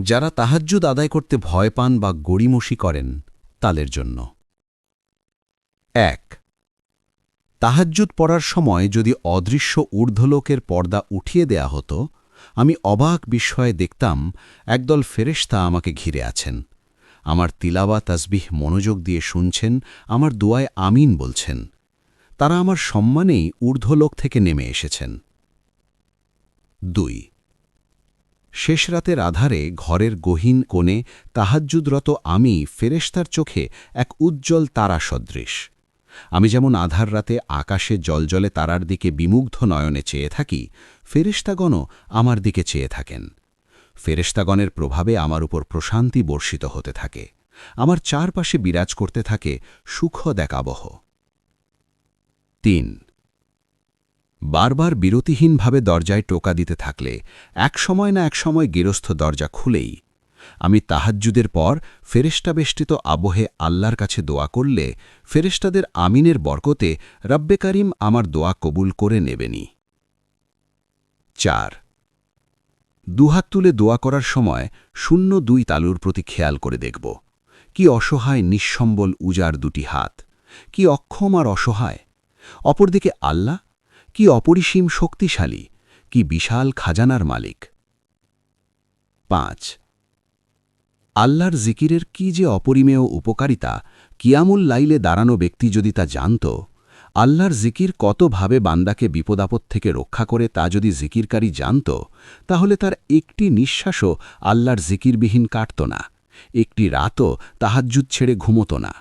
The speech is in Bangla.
যারা তাহাজ্জুদ আদায় করতে ভয় পান বা গড়িমসি করেন তাদের জন্য। ১ তাহাজ্জুদ পড়ার সময় যদি অদৃশ্য ঊর্ধ্বলোকের পর্দা উঠিয়ে দেয়া হতো, আমি অবাক বিস্ময়ে দেখতাম একদল ফেরেশতা আমাকে ঘিরে আছেন, আমার তিলাওয়া তাসবিহ মনোযোগ দিয়ে শুনছেন, আমার দোয়ায় আমিন বলছেন। তারা আমার সম্মানেই ঊর্ধ্বলোক থেকে নেমে এসেছেন। ২ শেষ রাতের আধারে ঘরের গহীন কোণে তাহাজ্জুদরত আমি ফেরেশতার চোখে এক উজ্জ্বল তারা সদৃশ। আমি যেমন আধার রাতে আকাশে জলজলে তারার দিকে বিমুগ্ধ নয়নে চেয়ে থাকি, ফেরেশতাগণও আমার দিকে চেয়ে থাকেন। ফেরেশতাগণের প্রভাবে আমার উপর প্রশান্তি বর্ষিত হতে থাকে, আমার চারপাশে বিরাজ করতে থাকে সুখদ এক আবহ। ৩ বারবার বিরতিহীনভাবে দরজায় টোকা দিতে থাকলে এক সময় না এক সময় গেরস্থ দরজা খুলেই। আমি তাহাজ্জুদের পর ফেরেশতাবেষ্টিত আবহে আল্লাহর কাছে দোয়া করলে ফেরেশতাদের আমিনের বরকতে রব্বে কারিম আমার দোয়া কবুল করে নেবেনি। ৪ দুহাত তুলে দোয়া করার সময় ০২ তালুর প্রতি খেয়াল করে দেখব, কি অসহায় নিঃসম্বল উজাড় দুটি হাত, কি অক্ষম আর অসহায়। অপরদিকে আল্লাহ কি অপরিসীম শক্তিশালী, কি বিশাল খাজানার মালিক। ৫ আল্লাহর জিকিরের কি যে অপরিমেয় উপকারিতা, কিয়ামুল লাইলে দাঁড়ানো ব্যক্তি যদি তা জানত, আল্লাহর জিকির কতভাবে বান্দাকে বিপদাপদ থেকে রক্ষা করে তা যদি জিকিরকারী জানত, তাহলে তার একটি নিঃশ্বাসও আল্লাহর জিকিরবিহীন কাটত না, একটি রাতও তাহাজ্জুদ ছেড়ে ঘুমত না।